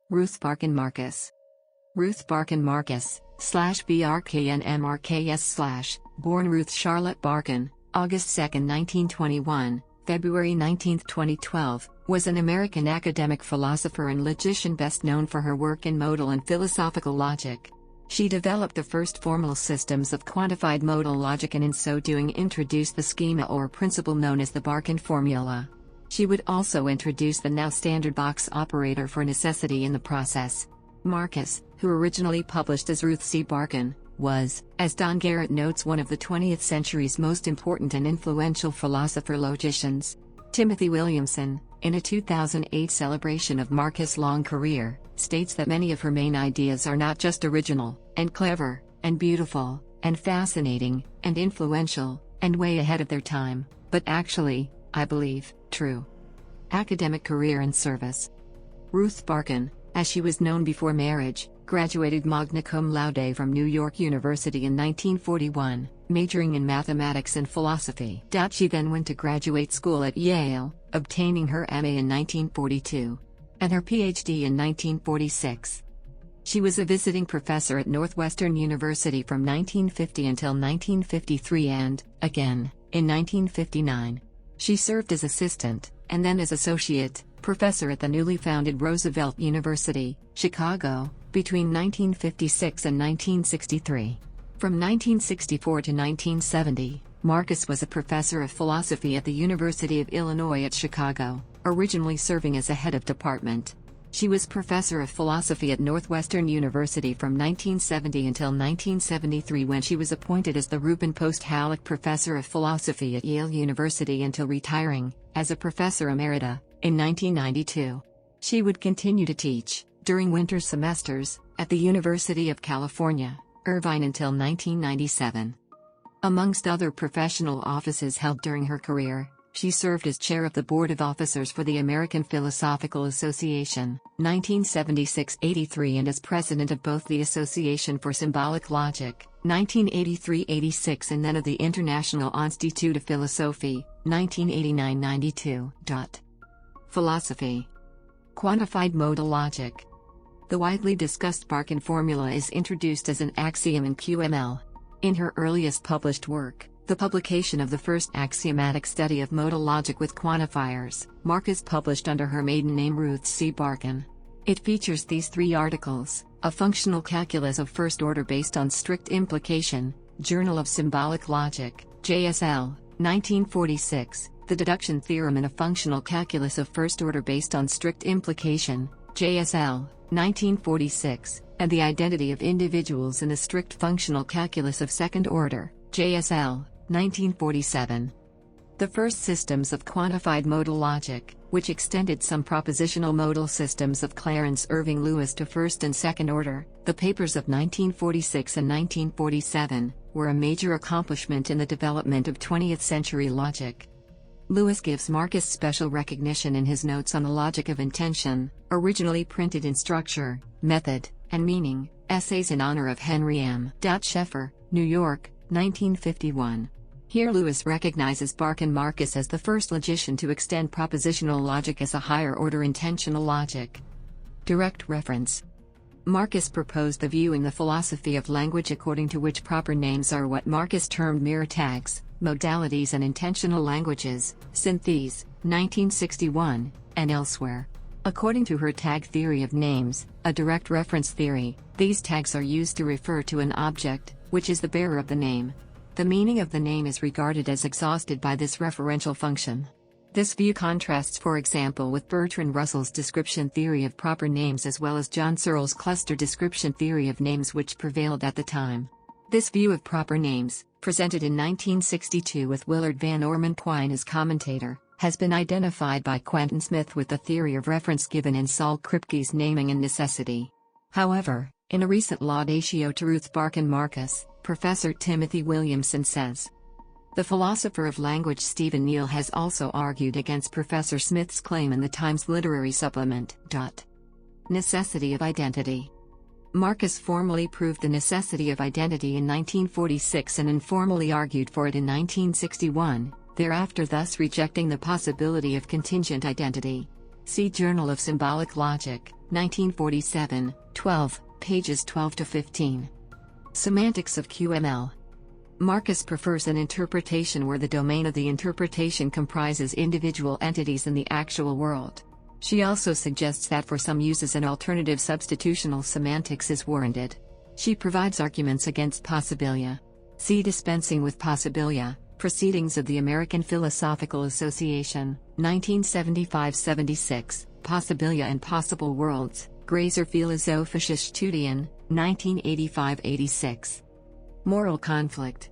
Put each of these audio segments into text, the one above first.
Ruth Barcan Marcus. Ruth Barcan Marcus, /�bәрkən ＭRKS/, born Ruth Charlotte Barcan, August 2, 1921, February 19, 2012, was an American academic philosopher and logician best known for her work in modal and philosophical logic. She developed the first formal systems of quantified modal logic and in so doing introduced the schema or principle known as the Barcan formula. She would also introduce the now standard box operator for necessity in the process. Marcus, who originally published as Ruth C. Barcan, was, as Don Garrett notes, one of the 20th century's most important and influential philosopher-logicians. Timothy Williamson, in a 2008 celebration of Marcus' long career, states that many of her main ideas are not just original, and clever, and beautiful, and fascinating, and influential, and way ahead of their time, but actually, I believe, true. Academic career and service. Ruth Barcan, as she was known before marriage, graduated magna cum laude from New York University in 1941, majoring in mathematics and philosophy. She then went to graduate school at Yale, obtaining her MA in 1942, and her PhD in 1946. She was a visiting professor at Northwestern University from 1950 until 1953 and, again, in 1959. She served as assistant, and then as associate, professor at the newly founded Roosevelt University, Chicago, between 1956 and 1963. From 1964 to 1970, Marcus was a professor of philosophy at the University of Illinois at Chicago, originally serving as a head of department. She was professor of philosophy at Northwestern University from 1970 until 1973 when she was appointed as the Reuben Post Halleck Professor of Philosophy at Yale University until retiring, as a professor emerita, in 1992. She would continue to teach, during winter semesters, at the University of California, Irvine until 1997. Amongst other professional offices held during her career, she served as chair of the Board of Officers for the American Philosophical Association, 1976-83, and as president of both the Association for Symbolic Logic, 1983-86, and then of the International Institute of Philosophie, 1989-92. Philosophy. Quantified modal logic. The widely discussed Barcan formula is introduced as an axiom in QML. In her earliest published work, The Publication of the First Axiomatic Study of Modal Logic with Quantifiers, Marcus published under her maiden name Ruth C. Barcan. It features these three articles: A Functional Calculus of First Order Based on Strict Implication, Journal of Symbolic Logic, JSL, 1946, The Deduction Theorem in a Functional Calculus of First Order Based on Strict Implication, JSL, 1946, and The Identity of Individuals in a Strict Functional Calculus of Second Order, JSL, 1947. The first systems of quantified modal logic, which extended some propositional modal systems of Clarence Irving Lewis to first and second order, the papers of 1946 and 1947, were a major accomplishment in the development of 20th century logic. Lewis gives Marcus special recognition in his Notes on the Logic of Intention, originally printed in Structure, Method, and Meaning, Essays in Honor of Henry M. Scheffer, New York, 1951. Here Lewis recognizes Barcan Marcus as the first logician to extend propositional logic as a higher-order intentional logic. Direct reference. Marcus proposed the view in the philosophy of language according to which proper names are what Marcus termed mirror tags, modalities and intentional languages, Synthese, 1961, and elsewhere. According to her tag theory of names, a direct reference theory, these tags are used to refer to an object, which is the bearer of the name. The meaning of the name is regarded as exhausted by this referential function. This view contrasts, for example, with Bertrand Russell's description theory of proper names as well as John Searle's cluster description theory of names which prevailed at the time. This view of proper names, presented in 1962 with Willard Van Orman Quine as commentator, has been identified by Quentin Smith with the theory of reference given in Saul Kripke's Naming and Necessity. However, in a recent laudatio to Ruth Barcan Marcus, Professor Timothy Williamson says, "The philosopher of language Stephen Neal has also argued against Professor Smith's claim in the Times Literary Supplement." Necessity of identity. Marcus formally proved the necessity of identity in 1946 and informally argued for it in 1961, thereafter thus rejecting the possibility of contingent identity. See Journal of Symbolic Logic, 1947, 12, pages 12 to 15. Semantics of QML. Marcus prefers an interpretation where the domain of the interpretation comprises individual entities in the actual world. She also suggests that for some uses an alternative substitutional semantics is warranted. She provides arguments against possibilia. See Dispensing with Possibilia, Proceedings of the American Philosophical Association, 1975-76, Possibilia and Possible Worlds, Grazer Philosophische Studien, 1985-86. Moral conflict.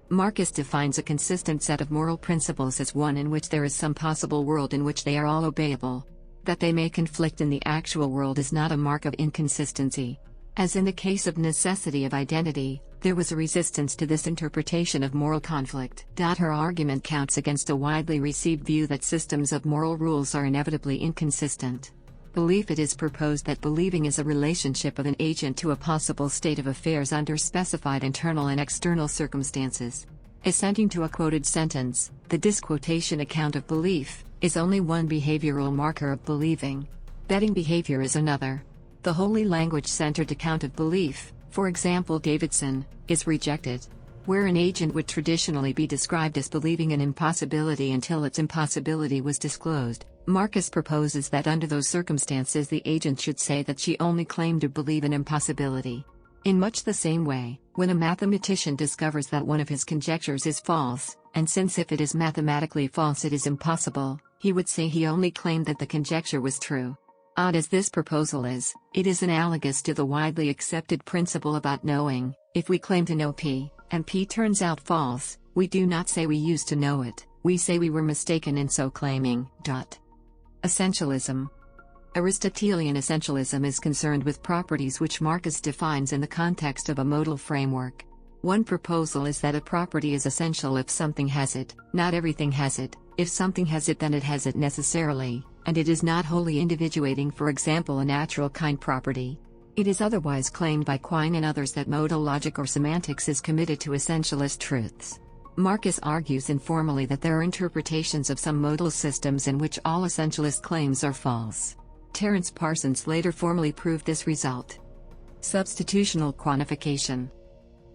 Marcus defines a consistent set of moral principles as one in which there is some possible world in which they are all obeyable. That they may conflict in the actual world is not a mark of inconsistency. As in the case of necessity of identity, there was a resistance to this interpretation of moral conflict. Her argument counts against a widely received view that systems of moral rules are inevitably inconsistent. Belief. It is proposed that believing is a relationship of an agent to a possible state of affairs under specified internal and external circumstances. Assenting to a quoted sentence, the disquotation account of belief is only one behavioral marker of believing. Betting behavior is another. The wholly language-centered account of belief, for example Davidson, is rejected. Where an agent would traditionally be described as believing an impossibility until its impossibility was disclosed, Marcus proposes that under those circumstances the agent should say that she only claimed to believe an impossibility. In much the same way, when a mathematician discovers that one of his conjectures is false, and since if it is mathematically false it is impossible, he would say he only claimed that the conjecture was true. Odd as this proposal is, it is analogous to the widely accepted principle about knowing. If we claim to know P, and P turns out false, we do not say we used to know it, we say we were mistaken in so claiming. Essentialism. Aristotelian essentialism is concerned with properties which Marcus defines in the context of a modal framework. One proposal is that a property is essential if something has it. Not everything has it. If something has it, then it has it necessarily, and it is not wholly individuating, for example a natural kind property. It is otherwise claimed by Quine and others that modal logic or semantics is committed to essentialist truths. Marcus argues informally that there are interpretations of some modal systems in which all essentialist claims are false. Terence Parsons later formally proved this result. Substitutional quantification.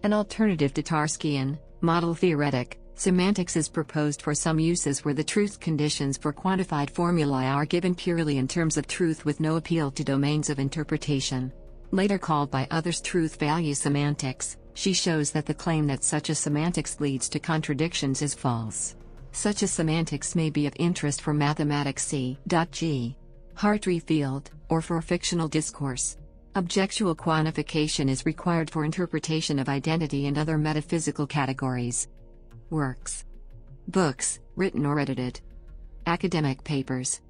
An alternative to Tarskian, modal theoretic, semantics is proposed for some uses where the truth conditions for quantified formulae are given purely in terms of truth with no appeal to domains of interpretation. Later called by others truth-value semantics, she shows that the claim that such a semantics leads to contradictions is false. Such a semantics may be of interest for mathematics C.G. Hartree field, or for fictional discourse. Objectual quantification is required for interpretation of identity and other metaphysical categories. Works. Books, written or edited. Academic papers.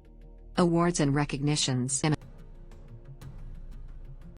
Awards and recognitions.